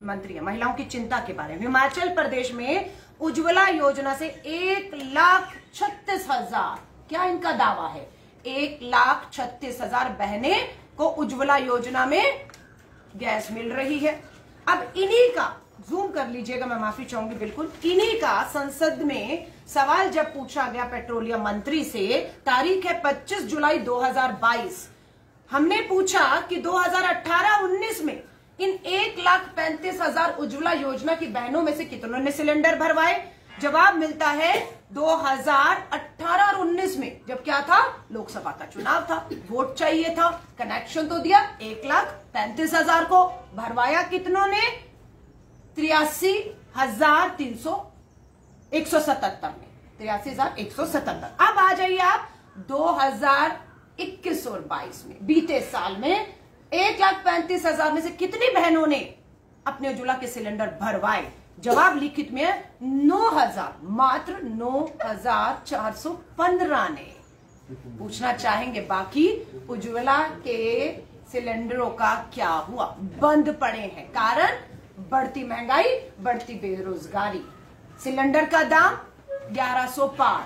मंत्री है, महिलाओं की चिंता के बारे में। हिमाचल प्रदेश में उज्ज्वला योजना से 1,36,000, क्या इनका दावा है, 1,36,000 बहनें को उज्ज्वला योजना में गैस मिल रही है। अब इन्हीं का जूम कर लीजिएगा, मैं माफी चाहूंगी, बिल्कुल इन्हीं का संसद में सवाल जब पूछा गया पेट्रोलियम मंत्री से, तारीख है 25 जुलाई 2022। हमने पूछा कि 2018-19 में इन 1,35,000 उज्ज्वला योजना की बहनों में से कितनों ने सिलेंडर भरवाए। जवाब मिलता है 2018 और 19 में, जब क्या था, लोकसभा का चुनाव था, वोट चाहिए था, कनेक्शन तो दिया, 1,35,000 को भरवाया कितनों ने, 83,177 में, 83,177। अब आ जाइए आप 2021 और 22 में, बीते साल में 1,35,000 में से कितनी बहनों ने अपने उज्ज्वला के सिलेंडर भरवाए। जवाब लिखित में 9,000, मात्र 9,415 ने। पूछना चाहेंगे बाकी उज्ज्वला के सिलेंडरों का क्या हुआ, बंद पड़े हैं, कारण बढ़ती महंगाई, बढ़ती बेरोजगारी, सिलेंडर का दाम 1100 पार,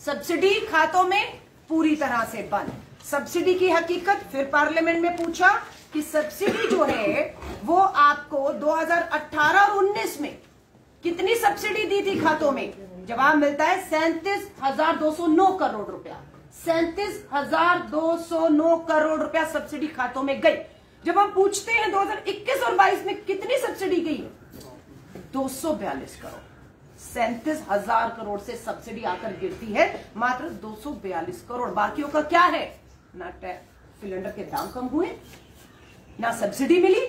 सब्सिडी खातों में पूरी तरह से बंद। सब्सिडी की हकीकत फिर पार्लियामेंट में पूछा कि सब्सिडी जो है वो आपको 2018 और 19 में कितनी सब्सिडी दी थी खातों में। जवाब मिलता है 37,209 करोड़ रुपया, 37,209 करोड़ रुपया सब्सिडी खातों में गई। जब हम पूछते हैं 2021 और 22 में कितनी सब्सिडी गई, 242 करोड़, 37,000 करोड़ से सब्सिडी आकर गिरती है मात्र 242 करोड़। बाकियों का क्या है, ना सिलेंडर के दाम कम हुए, ना सब्सिडी मिली,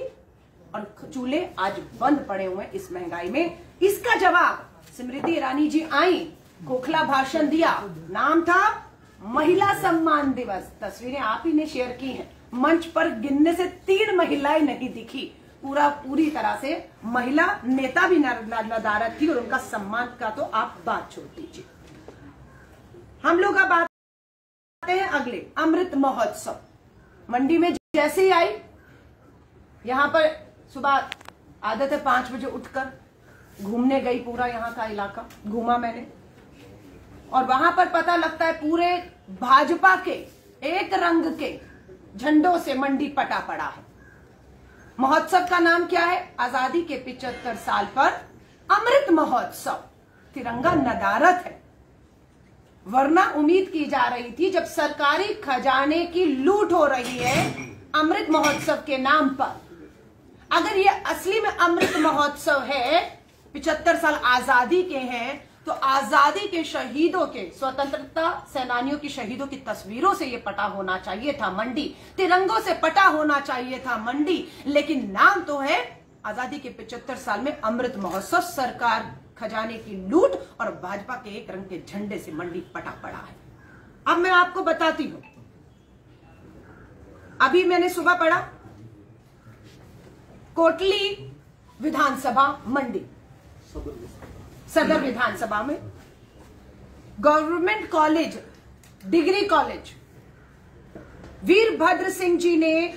और चूल्हे आज बंद पड़े हुए इस महंगाई में। इसका जवाब स्मृति ईरानी जी आई, खोखला भाषण दिया, नाम था महिला सम्मान दिवस, तस्वीरें आप ही ने शेयर की हैं, मंच पर गिनने से 3 महिलाएं नहीं दिखी, पूरी तरह से महिला नेता भी नदारत थी, और उनका सम्मान का तो आप बात छोड़ दीजिए। हम लोग अब आते हैं अगले, अमृत महोत्सव। मंडी में जैसे ही आई, यहां पर सुबह आदत है 5 बजे उठकर घूमने गई, पूरा यहां का इलाका घूमा मैंने, और वहां पर पता लगता है पूरे भाजपा के एक रंग के झंडों से मंडी पटा पड़ा है। महोत्सव का नाम क्या है, आजादी के 75 साल पर अमृत महोत्सव, तिरंगा नदारत है। वरना उम्मीद की जा रही थी, जब सरकारी खजाने की लूट हो रही है अमृत महोत्सव के नाम पर, अगर ये असली में अमृत महोत्सव है, 75 साल आजादी के हैं, तो आजादी के शहीदों के, स्वतंत्रता सेनानियों की शहीदों की तस्वीरों से ये पटा होना चाहिए था मंडी, तिरंगों से पटा होना चाहिए था मंडी, लेकिन नाम तो है आजादी के 75 साल में अमृत महोत्सव। सरकार खजाने की लूट और भाजपा के एक रंग के झंडे से मंडी पटा पड़ा है। अब मैं आपको बताती हूं, अभी मैंने सुबह पढ़ा, कोटली विधानसभा मंडी, सदर विधानसभा में government college, degree college, Virbhadra Singh ji ने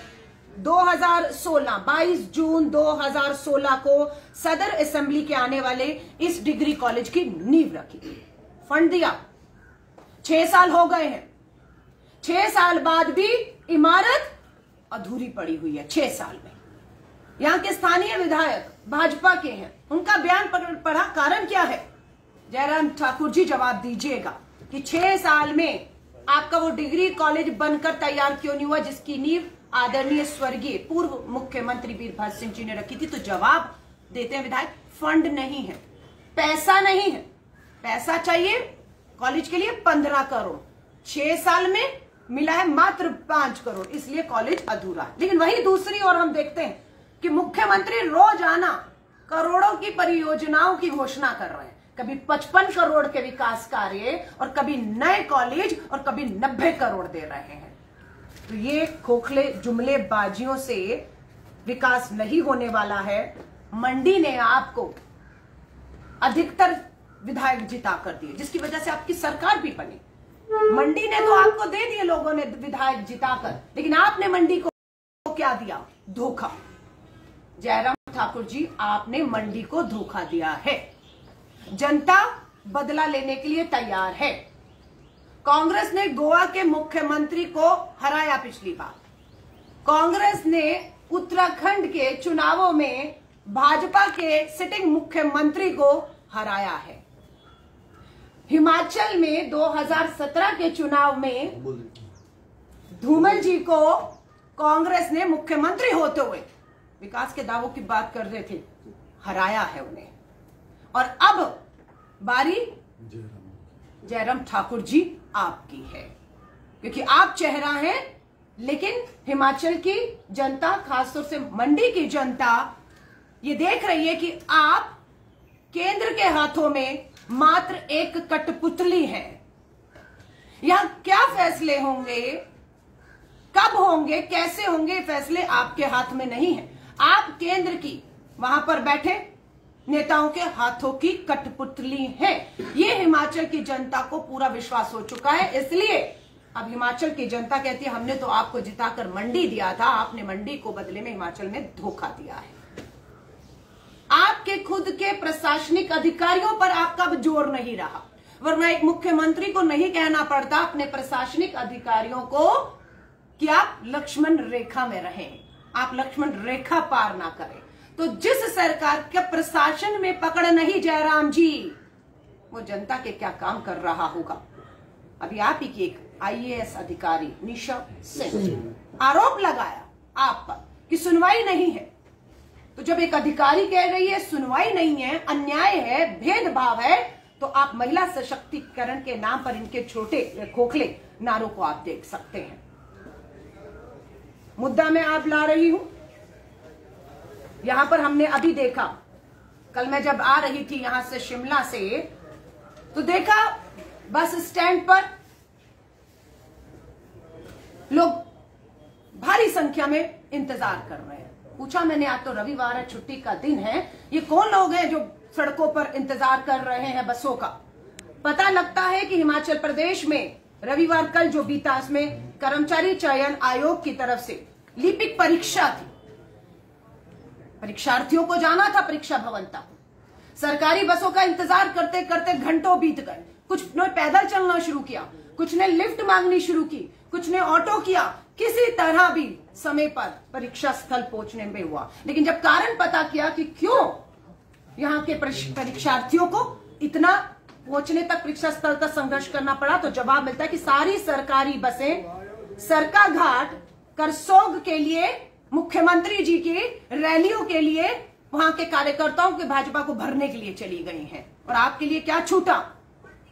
22 जून 2016 को सदर असेंबली के आने वाले इस डिग्री कॉलेज की नींव रखी, फंड दिया। 6 साल हो गए हैं, 6 साल बाद भी इमारत अधूरी पड़ी हुई है। 6 साल में यहां के स्थानीय विधायक भाजपा के हैं, उनका बयान पढ़ा, कारण क्या है, जयराम ठाकुर जी जवाब दीजिएगा कि 6 साल में आपका वो डिग्री कॉलेज बनकर तैयार क्यों नहीं हुआ, जिसकी नींव आदरणीय स्वर्गीय पूर्व मुख्यमंत्री वीरभद्र सिंह जी ने रखी थी। तो जवाब देते हैं विधायक, फंड नहीं है, पैसा नहीं है, पैसा चाहिए कॉलेज के लिए 15 करोड़, 6 साल में मिला है मात्र 5 करोड़, इसलिए कॉलेज अधूरा है। लेकिन वही दूसरी ओर हम देखते हैं कि मुख्यमंत्री रोजाना करोड़ों की परियोजनाओं की घोषणा कर रहे हैं, कभी 55 करोड़ के विकास कार्य, और कभी नए कॉलेज, और कभी 90 करोड़ दे रहे हैं। तो ये खोखले जुमलेबाजियों से विकास नहीं होने वाला है। मंडी ने आपको अधिकतर विधायक जिता कर दिए, जिसकी वजह से आपकी सरकार भी बनी। मंडी ने तो आपको दे दिए लोगों ने विधायक जिताकर, लेकिन आपने मंडी को क्या दिया, धोखा। जयराम ठाकुर जी, आपने मंडी को धोखा दिया है। जनता बदला लेने के लिए तैयार है। कांग्रेस ने गोवा के मुख्यमंत्री को हराया पिछली बार। कांग्रेस ने उत्तराखंड के चुनावों में भाजपा के सिटिंग मुख्यमंत्री को हराया है। हिमाचल में 2017 के चुनाव में धूमल जी को कांग्रेस ने मुख्यमंत्री होते हुए विकास के दावों की बात कर रहे थे, हराया है उन्हें। और अब बारी जयराम ठाकुर जी आपकी है, क्योंकि आप चेहरा हैं, लेकिन हिमाचल की जनता, खासतौर से मंडी की जनता ये देख रही है कि आप केंद्र के हाथों में मात्र एक कठपुतली है। यहां क्या फैसले होंगे, कब होंगे, कैसे होंगे, फैसले आपके हाथ में नहीं है। आप केंद्र की वहां पर बैठे नेताओं के हाथों की कठपुतली है। ये हिमाचल की जनता को पूरा विश्वास हो चुका है। इसलिए अब हिमाचल की जनता कहती है, हमने तो आपको जिताकर मंडी दिया था, आपने मंडी को बदले में हिमाचल में धोखा दिया है। आपके खुद के प्रशासनिक अधिकारियों पर आपका अब जोर नहीं रहा, वरना एक मुख्यमंत्री को नहीं कहना पड़ता अपने प्रशासनिक अधिकारियों को कि आप लक्ष्मण रेखा में रहें, आप लक्ष्मण रेखा पार ना करें। तो जिस सरकार के प्रशासन में पकड़ नहीं जयराम जी, वो जनता के क्या काम कर रहा होगा। अभी आप ही की एक IAS अधिकारी निशा सिंह आरोप लगाया आप पर कि सुनवाई नहीं है। तो जब एक अधिकारी कह रही है सुनवाई नहीं है, अन्याय है, भेदभाव है, तो आप महिला सशक्तिकरण के नाम पर इनके छोटे खोखले नारों को आप देख सकते हैं। मुद्दा मैं आप ला रही हूं, यहां पर हमने अभी देखा, कल मैं जब आ रही थी यहां से शिमला से, तो देखा बस स्टैंड पर लोग भारी संख्या में इंतजार कर रहे हैं। पूछा मैंने, आज तो रविवार है, छुट्टी का दिन है, ये कौन लोग हैं जो सड़कों पर इंतजार कर रहे हैं बसों का। पता लगता है कि हिमाचल प्रदेश में रविवार कल जो बीता, उसमें कर्मचारी चयन आयोग की तरफ से लिपिक परीक्षा थी। परीक्षार्थियों को जाना था परीक्षा भवन तक। सरकारी बसों का इंतजार करते करते घंटों बीत गए। कुछ ने पैदल चलना शुरू किया, कुछ ने लिफ्ट मांगनी शुरू की, कुछ ने ऑटो किया, किसी तरह भी समय पर परीक्षा स्थल पहुंचने में हुआ। लेकिन जब कारण पता किया कि क्यों यहाँ के परीक्षार्थियों को इतना पहुंचने तक, परीक्षा स्थल तक संघर्ष करना पड़ा, तो जवाब मिलता है कि सारी सरकारी बसें सरकाघाट करसोग के लिए, मुख्यमंत्री जी की रैलियों के लिए, वहां के कार्यकर्ताओं के भाजपा को भरने के लिए चली गई हैं। और आपके लिए क्या छूटा?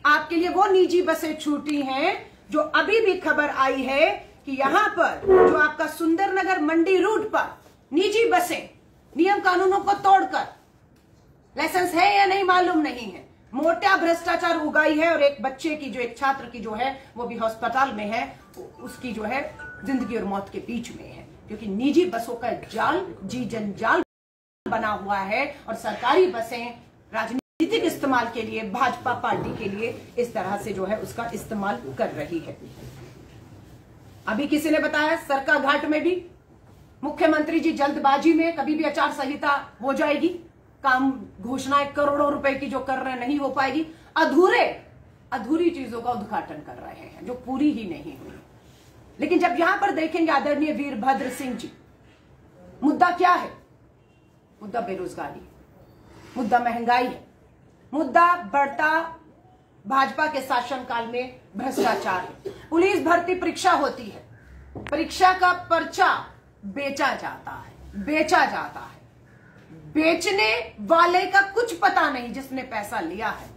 आपके लिए वो निजी बसें छूटी हैं जो अभी भी खबर आई है कि यहां पर जो आपका सुंदरनगर मंडी रूट पर निजी बसें नियम कानूनों को तोड़कर, लाइसेंस है या नहीं मालूम नहीं है, मोटा भ्रष्टाचार उगाई है। और एक बच्चे की, जो एक छात्र की जो है वो भी अस्पताल में है, उसकी जो है जिंदगी और मौत के बीच में है, क्योंकि निजी बसों का जाल, जी जंजाल बना हुआ है। और सरकारी बसें राजनीतिक इस्तेमाल के लिए, भाजपा पार्टी के लिए इस तरह से जो है उसका इस्तेमाल कर रही है। अभी किसी ने बताया सरकाघाट में भी मुख्यमंत्री जी जल्दबाजी में कभी भी आचार संहिता हो जाएगी, काम घोषणाएं करोड़ों रुपए की जो कर रहे हैं नहीं हो पाएगी, अधूरी चीजों का उद्घाटन कर रहे हैं जो पूरी ही नहीं हुई। लेकिन जब यहां पर देखेंगे आदरणीय वीरभद्र सिंह जी, मुद्दा क्या है? मुद्दा बेरोजगारी, मुद्दा महंगाई है, मुद्दा बढ़ता भाजपा के शासनकाल में भ्रष्टाचार है। पुलिस भर्ती परीक्षा होती है, परीक्षा का पर्चा बेचा जाता है, बेचने वाले का कुछ पता नहीं जिसने पैसा लिया है,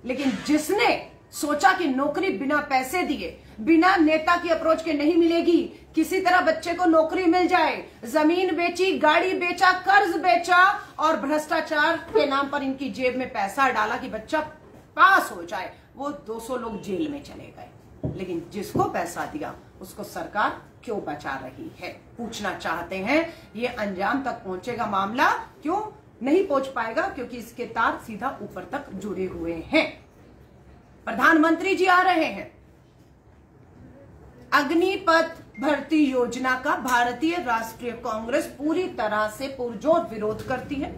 लेकिन जिसने सोचा कि नौकरी बिना पैसे दिए, बिना नेता की अप्रोच के नहीं मिलेगी, किसी तरह बच्चे को नौकरी मिल जाए, जमीन बेची, गाड़ी बेचा, कर्ज बेचा और भ्रष्टाचार के नाम पर इनकी जेब में पैसा डाला कि बच्चा पास हो जाए, वो 200 लोग जेल में चले गए। लेकिन जिसको पैसा दिया उसको सरकार क्यों बचा रही है? पूछना चाहते हैं। ये अंजाम तक पहुंचेगा मामला, क्यों नहीं पहुंच पाएगा? क्योंकि इसके तार सीधा ऊपर तक जुड़े हुए हैं। प्रधानमंत्री जी आ रहे हैं, अग्निपथ भर्ती योजना का भारतीय राष्ट्रीय कांग्रेस पूरी तरह से पुरजोर विरोध करती है।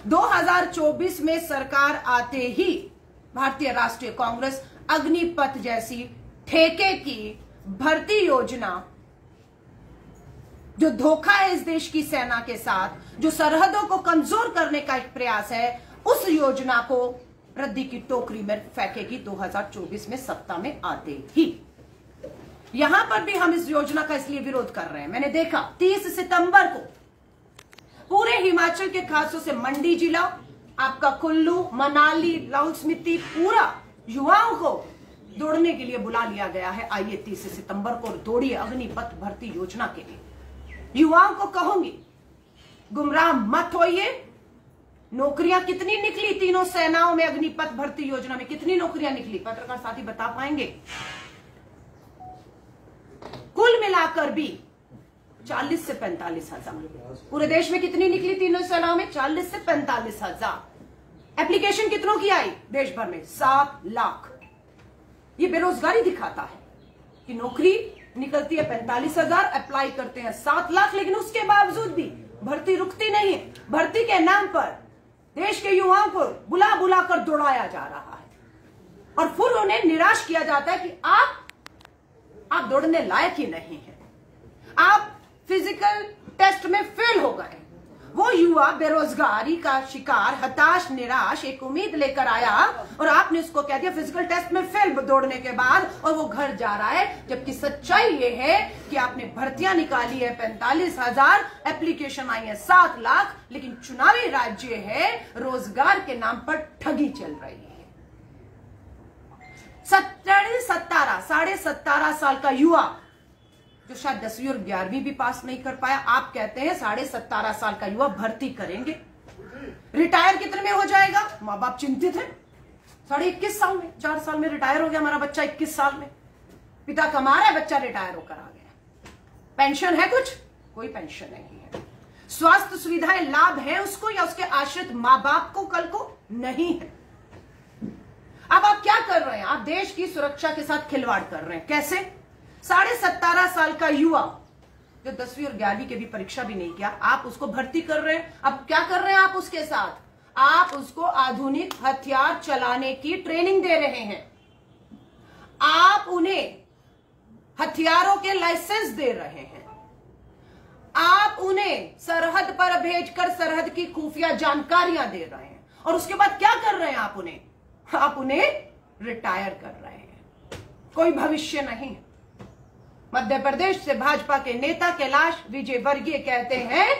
2024 में सरकार आते ही भारतीय राष्ट्रीय कांग्रेस अग्निपथ जैसी ठेके की भर्ती योजना, जो धोखा है इस देश की सेना के साथ, जो सरहदों को कमजोर करने का एक प्रयास है, उस योजना को रद्दी की टोकरी में फेंकेगी 2024 में सत्ता में आते ही। यहां पर भी हम इस योजना का इसलिए विरोध कर रहे हैं। मैंने देखा 30 सितंबर को पूरे हिमाचल के खासतौर से मंडी जिला, आपका कुल्लू, मनाली, लाहौल स्पीति, पूरा युवाओं को दौड़ने के लिए बुला लिया गया है। आइए 30 सितंबर को दौड़िए अग्निपथ भर्ती योजना के लिए। युवाओं को कहूंगी, गुमराह मत होइए। नौकरियां कितनी निकली तीनों सेनाओं में, अग्निपथ भर्ती योजना में कितनी नौकरियां निकली, पत्रकार साथी बता पाएंगे? कुल मिलाकर भी 40 से 45 हजार। पूरे देश में कितनी निकली तीनों सेनाओं में? 40 से 45 हजार। एप्लीकेशन कितनों की आई देश भर में? 7 लाख। ये बेरोजगारी दिखाता है कि नौकरी निकलती है 45 हजार, अप्लाई करते हैं 7 लाख, लेकिन उसके बावजूद भी भर्ती रुकती नहीं है। भर्ती के नाम पर देश के युवाओं को बुला बुला कर दौड़ाया जा रहा है और फिर उन्हें निराश किया जाता है कि आप दौड़ने लायक ही नहीं है, आप फिजिकल टेस्ट में फेल हो गए। वो युवा बेरोजगारी का शिकार, हताश, निराश, एक उम्मीद लेकर आया और आपने उसको कह दिया फिजिकल टेस्ट में फेल दौड़ने के बाद, और वो घर जा रहा है। जबकि सच्चाई ये है कि आपने भर्तियां निकाली है 45 हजार, एप्लीकेशन आई है 7 लाख, लेकिन चुनावी राज्य है, रोजगार के नाम पर ठगी चल रही है। 17.5 साल का युवा जो शायद 10वीं और 11वीं भी पास नहीं कर पाया, आप कहते हैं 17.5 साल का युवा भर्ती करेंगे? रिटायर कितने में हो जाएगा? माँ बाप चिंतित है। 21.5 साल में, 4 साल में रिटायर हो गया हमारा बच्चा, 21 साल में पिता कमा रहा है, बच्चा रिटायर होकर आ गया। पेंशन है कुछ? कोई पेंशन नहीं है। स्वास्थ्य सुविधाएं, लाभ है उसको या उसके आश्रित माँ बाप को कल को? नहीं है। अब आप क्या कर रहे हैं? आप देश की सुरक्षा के साथ खिलवाड़ कर रहे हैं। कैसे? 17.5 साल का युवा जो 10वीं और 11वीं की भी परीक्षा भी नहीं किया, आप उसको भर्ती कर रहे हैं। अब क्या कर रहे हैं आप उसके साथ? आप उसको आधुनिक हथियार चलाने की ट्रेनिंग दे रहे हैं। आप उन्हें हथियारों के लाइसेंस दे रहे हैं। आप उन्हें सरहद पर भेजकर सरहद की खुफिया जानकारियां दे रहे हैं। और उसके बाद क्या कर रहे हैं आप उन्हें रिटायर कर रहे हैं। कोई भविष्य नहीं। मध्य प्रदेश से भाजपा के नेता कैलाश विजयवर्गीय कहते हैं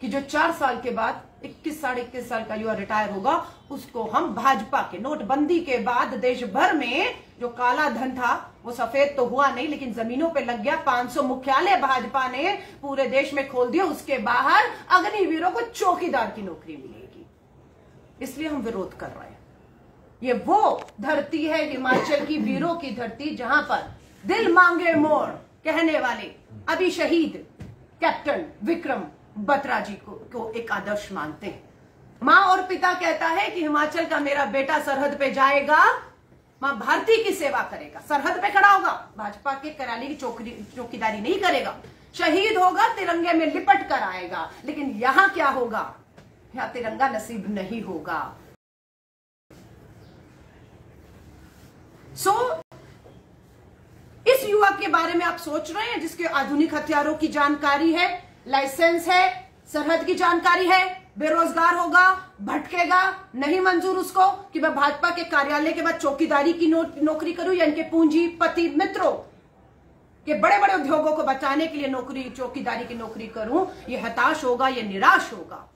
कि जो 4 साल के बाद 21 साढ़े 21 साल का युवा रिटायर होगा, उसको हम भाजपा के नोटबंदी के बाद देश भर में जो काला धन था वो सफेद तो हुआ नहीं, लेकिन जमीनों पे लग गया। 500 मुख्यालय भाजपा ने पूरे देश में खोल दिए। उसके बाहर अग्निवीरों को चौकीदार की नौकरी मिलेगी। इसलिए हम विरोध कर रहे हैं। ये वो धरती है, हिमाचल की वीरों की धरती, जहां पर दिल मांगे मोर कहने वाले अभी शहीद कैप्टन विक्रम बत्रा जी को एक आदर्श मानते हैं। मां और पिता कहता है कि हिमाचल का मेरा बेटा सरहद पे जाएगा, मां भारती की सेवा करेगा, सरहद पे खड़ा होगा, भाजपा के कराली की चौकीदारी नहीं करेगा, शहीद होगा, तिरंगे में लिपट कर आएगा। लेकिन यहां क्या होगा? यहां तिरंगा नसीब नहीं होगा। इस युवा के बारे में आप सोच रहे हैं जिसके आधुनिक हथियारों की जानकारी है, लाइसेंस है, सरहद की जानकारी है, बेरोजगार होगा, भटकेगा, नहीं मंजूर उसको कि मैं भाजपा के कार्यालय के बाद चौकीदारी की नौकरी करूं या इनके पूंजीपति मित्रों के बड़े बड़े उद्योगों को बचाने के लिए चौकीदारी की नौकरी करूं। ये हताश होगा, ये निराश होगा।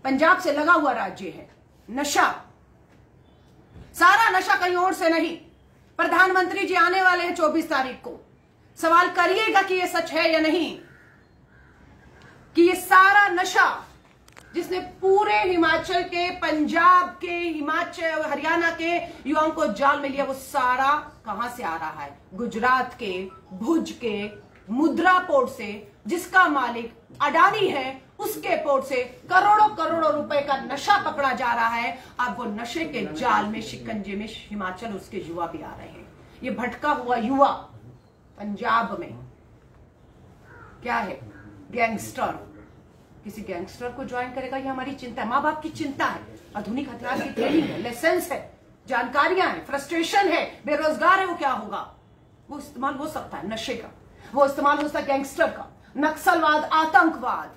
पंजाब से लगा हुआ राज्य है, नशा, सारा नशा कहीं और से नहीं। प्रधानमंत्री जी आने वाले हैं 24 तारीख को। सवाल करिएगा कि यह सच है या नहीं कि ये सारा नशा जिसने पूरे हिमाचल के, पंजाब के, हिमाचल, हरियाणा के युवाओं को जाल में लिया, वो सारा कहां से आ रहा है? गुजरात के, भुज के, मुद्रा पोर्ट से, जिसका मालिक अडानी है, उसके पोर्ट से करोड़ों करोड़ों रुपए का नशा पकड़ा जा रहा है। अब वो नशे के जाल में, शिकंजे में हिमाचल, उसके युवा भी आ रहे हैं। ये भटका हुआ युवा पंजाब में क्या है, गैंगस्टर, किसी गैंगस्टर को ज्वाइन करेगा, ये हमारी चिंता है। माँ बाप की चिंता है, आधुनिक हथियार की ट्रेनिंग है, लाइसेंस है, जानकारियां है, फ्रस्ट्रेशन है, बेरोजगार है, वो क्या होगा, वो इस्तेमाल हो सकता है नशे का, वो इस्तेमाल हो सकता है गैंगस्टर का, नक्सलवाद, आतंकवाद,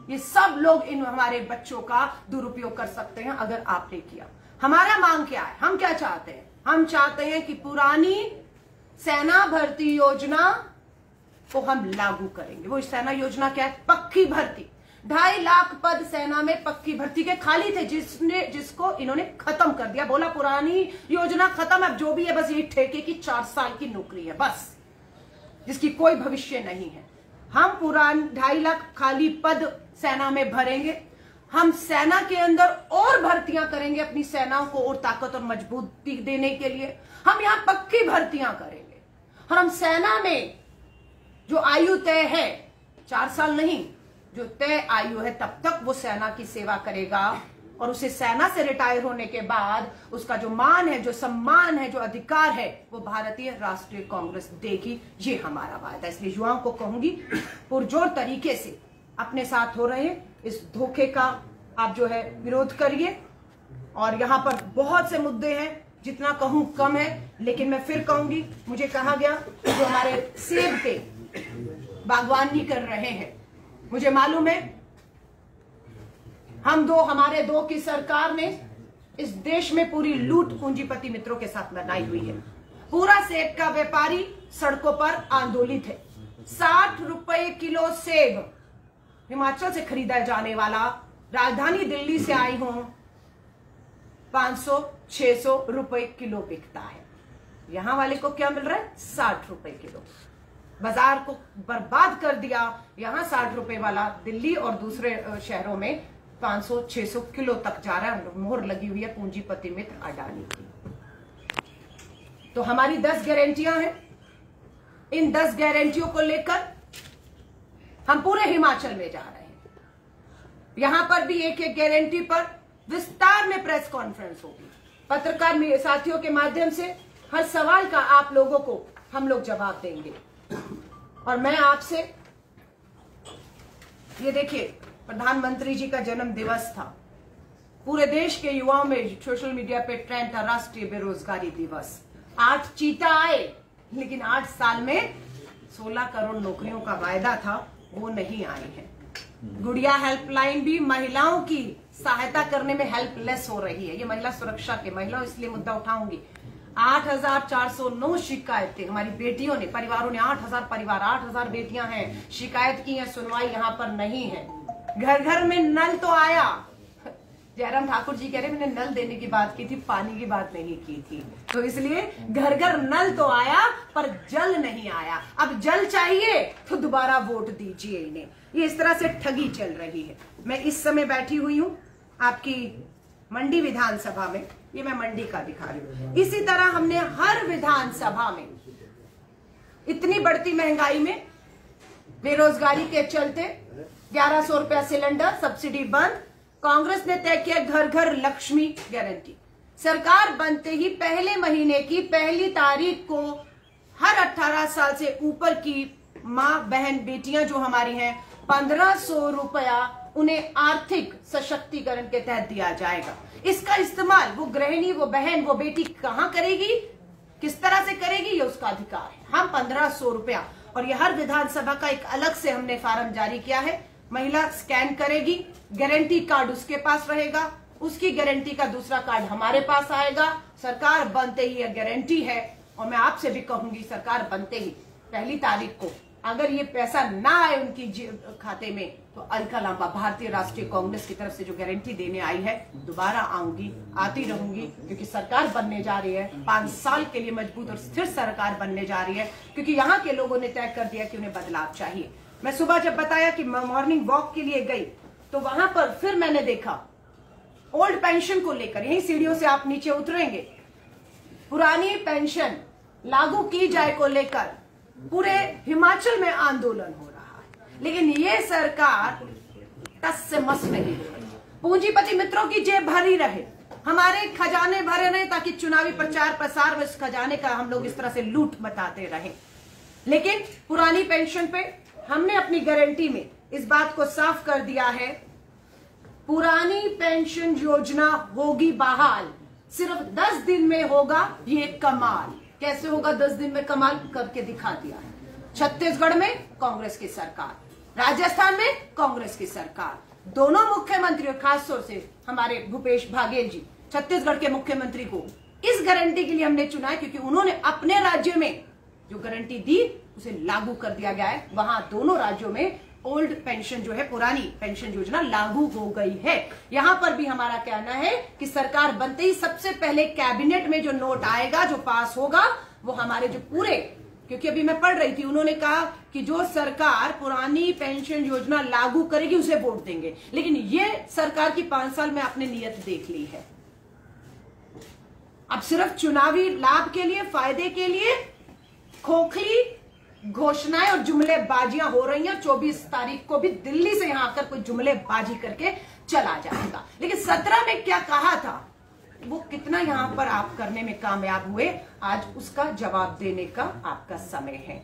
ये सब लोग इन हमारे बच्चों का दुरुपयोग कर सकते हैं अगर आपने किया। हमारा मांग क्या है, हम क्या चाहते हैं, हम चाहते हैं कि पुरानी सेना भर्ती योजना को हम लागू करेंगे। वो सेना योजना क्या है, पक्की भर्ती। 2.5 लाख पद सेना में पक्की भर्ती के खाली थे, जिसको इन्होंने खत्म कर दिया। बोला पुरानी योजना खत्म, अब जो भी है बस ये ठेके की 4 साल की नौकरी है बस, जिसकी कोई भविष्य नहीं है। हम पुरान 2.5 लाख खाली पद सेना में भरेंगे, हम सेना के अंदर और भर्तियां करेंगे अपनी सेनाओं को और ताकत और मजबूती देने के लिए। हम यहां पक्की भर्तियां करेंगे और हम सेना में जो आयु तय है 4 साल नहीं, जो तय आयु है तब तक वो सेना की सेवा करेगा और उसे सेना से रिटायर होने के बाद उसका जो मान है, जो सम्मान है, जो अधिकार है, वो भारतीय राष्ट्रीय कांग्रेस देगी। ये हमारा वायदा। इसलिए युवाओं को कहूंगी, पुरजोर तरीके से अपने साथ हो रहे हैं, इस धोखे का आप जो है विरोध करिए। और यहां पर बहुत से मुद्दे हैं, जितना कहूं कम है, लेकिन मैं फिर कहूंगी, मुझे कहा गया जो हमारे सेब पे बागवानी कर रहे हैं, मुझे मालूम है हमारे दो की सरकार ने इस देश में पूरी लूट पूंजीपति मित्रों के साथ बनाई हुई है। पूरा सेब का व्यापारी सड़कों पर आंदोलित है। 60 रुपए किलो सेब हिमाचल से खरीदा जाने वाला, राजधानी दिल्ली से आई हूं, 500-600 रुपए किलो बिकता है। यहां वाले को क्या मिल रहा है, 60 रुपए किलो। बाजार को बर्बाद कर दिया। यहां 60 रुपए वाला दिल्ली और दूसरे शहरों में 500-600 किलो तक जा रहा है। मोहर लगी हुई है पूंजीपति मित्र अडानी की। तो हमारी 10 गारंटियां हैं। इन 10 गारंटियों को लेकर हम पूरे हिमाचल में जा रहे हैं। यहां पर भी एक एक गारंटी पर विस्तार में प्रेस कॉन्फ्रेंस होगी। पत्रकार साथियों के माध्यम से हर सवाल का आप लोगों को हम लोग जवाब देंगे। और मैं आपसे, ये देखिए, प्रधानमंत्री जी का जन्म दिवस था, पूरे देश के युवाओं में सोशल मीडिया पे ट्रेंड था राष्ट्रीय बेरोजगारी दिवस। 8 चीता आए, लेकिन 8 साल में 16 करोड़ नौकरियों का वायदा था, वो नहीं आए हैं। गुड़िया हेल्पलाइन भी महिलाओं की सहायता करने में हेल्पलेस हो रही है। ये महिला सुरक्षा के, महिलाओं इसलिए मुद्दा उठाऊंगी। 8,409 शिकायतें हमारी बेटियों ने, परिवारों ने, 8,000 परिवार, 8,000 बेटियां हैं, शिकायत की है, सुनवाई यहां पर नहीं है। घर घर में नल तो आया, जयराम ठाकुर जी कह रहे मैंने नल देने की बात की थी, पानी की बात नहीं की थी। तो इसलिए घर घर नल तो आया पर जल नहीं आया। अब जल चाहिए तो दोबारा वोट दीजिए इन्हें। ये इस तरह से ठगी चल रही है। मैं इस समय बैठी हुई हूं आपकी मंडी विधानसभा में, ये मैं मंडी का दिखा रही हूं। इसी तरह हमने हर विधानसभा में इतनी बढ़ती महंगाई में, बेरोजगारी के चलते 1100 रुपया सिलेंडर, सब्सिडी बंद, कांग्रेस ने तय किया घर घर लक्ष्मी गारंटी। सरकार बनते ही पहले महीने की पहली तारीख को हर 18 साल से ऊपर की मां, बहन, बेटियां जो हमारी हैं, 1500 रुपया उन्हें आर्थिक सशक्तिकरण के तहत दिया जाएगा। इसका इस्तेमाल वो गृहिणी, वो बहन, वो बेटी कहां करेगी, किस तरह से करेगी, ये उसका अधिकार है। हम 1500 रुपया, और ये हर विधानसभा का एक अलग से हमने फार्म जारी किया है। महिला स्कैन करेगी, गारंटी कार्ड उसके पास रहेगा, उसकी गारंटी का दूसरा कार्ड हमारे पास आएगा। सरकार बनते ही यह गारंटी है। और मैं आपसे भी कहूंगी, सरकार बनते ही पहली तारीख को अगर ये पैसा ना आए उनकी खाते में, तो अलका लांबा भारतीय राष्ट्रीय कांग्रेस की तरफ से जो गारंटी देने आई है, दोबारा आऊंगी, आती रहूंगी, क्योंकि सरकार बनने जा रही है। 5 साल के लिए मजबूत और स्थिर सरकार बनने जा रही है, क्योंकि यहाँ के लोगों ने तय कर दिया कि उन्हें बदलाव चाहिए। मैं सुबह जब बताया कि मॉर्निंग वॉक के लिए गई, तो वहां पर फिर मैंने देखा ओल्ड पेंशन को लेकर, यही सीढ़ियों से आप नीचे उतरेंगे, पुरानी पेंशन लागू की जाए को लेकर पूरे हिमाचल में आंदोलन हो रहा है। लेकिन ये सरकार टस से मस नहीं हो रही। पूंजीपति मित्रों की जेब भरी रहे, हमारे खजाने भरे रहे, ताकि चुनावी प्रचार प्रसार में इस खजाने का हम लोग इस तरह से लूट बताते रहे। लेकिन पुरानी पेंशन पे हमने अपनी गारंटी में इस बात को साफ कर दिया है, पुरानी पेंशन योजना होगी बहाल, सिर्फ 10 दिन में होगा ये कमाल। कैसे होगा 10 दिन में कमाल, करके दिखा दिया है। छत्तीसगढ़ में कांग्रेस की सरकार, राजस्थान में कांग्रेस की सरकार, दोनों मुख्यमंत्री और खासतौर से हमारे भूपेश बघेल जी छत्तीसगढ़ के मुख्यमंत्री को इस गारंटी के लिए हमने चुना है, क्योंकि उन्होंने अपने राज्य में जो गारंटी दी उसे लागू कर दिया गया है। वहां दोनों राज्यों में ओल्ड पेंशन जो है, पुरानी पेंशन योजना लागू हो गई है। यहां पर भी हमारा कहना है कि सरकार बनते ही सबसे पहले कैबिनेट में जो नोट आएगा, जो पास होगा, वो हमारे जो पूरे, क्योंकि अभी मैं पढ़ रही थी, उन्होंने कहा कि जो सरकार पुरानी पेंशन योजना लागू करेगी उसे वोट देंगे। लेकिन ये सरकार की 5 साल में आपने नीयत देख ली है। अब सिर्फ चुनावी लाभ के लिए, फायदे के लिए खोखली घोषणाएं और जुमलेबाजियां हो रही हैं। 24 तारीख को भी दिल्ली से यहां आकर कोई जुमलेबाजी करके चला जाएगा। लेकिन 17 में क्या कहा था, वो कितना यहां पर आप करने में कामयाब हुए, आज उसका जवाब देने का आपका समय है।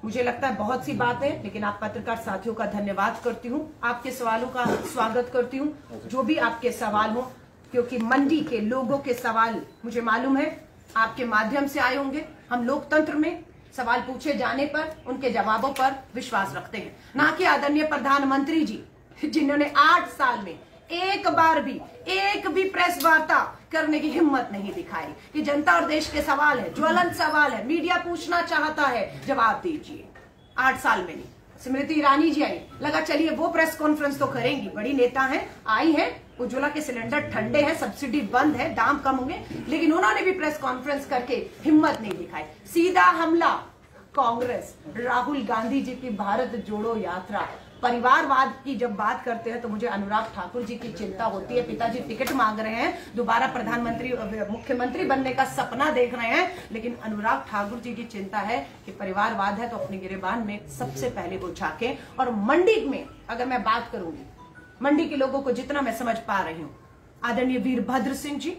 मुझे लगता है बहुत सी बात है, लेकिन आप पत्रकार साथियों का धन्यवाद करती हूं, आपके सवालों का स्वागत करती हूं, जो भी आपके सवाल हो, क्योंकि मंडी के लोगों के सवाल मुझे मालूम है आपके माध्यम से आए होंगे। हम लोकतंत्र में सवाल पूछे जाने पर उनके जवाबों पर विश्वास रखते हैं, ना कि आदरणीय प्रधानमंत्री जी जिन्होंने 8 साल में एक भी प्रेस वार्ता करने की हिम्मत नहीं दिखाई कि जनता और देश के सवाल है, ज्वलंत सवाल है, मीडिया पूछना चाहता है, जवाब दीजिए। 8 साल में नहीं। स्मृति ईरानी जी आई, लगा चलिए वो प्रेस कॉन्फ्रेंस तो करेंगी, बड़ी नेता हैं, आई हैं, उज्ज्वला के सिलेंडर ठंडे हैं, सब्सिडी बंद है, दाम कम होंगे, लेकिन उन्होंने भी प्रेस कॉन्फ्रेंस करके हिम्मत नहीं दिखाई। सीधा हमला कांग्रेस, राहुल गांधी जी की भारत जोड़ो यात्रा, परिवारवाद की जब बात करते हैं तो मुझे अनुराग ठाकुर जी की चिंता होती है। पिताजी टिकट मांग रहे हैं, दोबारा प्रधानमंत्री मुख्यमंत्री बनने का सपना देख रहे हैं, लेकिन अनुराग ठाकुर जी की चिंता है कि परिवारवाद है तो अपने गिरेबान में सबसे पहले वो झांके। और मंडी में अगर मैं बात करूंगी, मंडी के लोगों को जितना मैं समझ पा रही हूँ, आदरणीय वीरभद्र सिंह जी,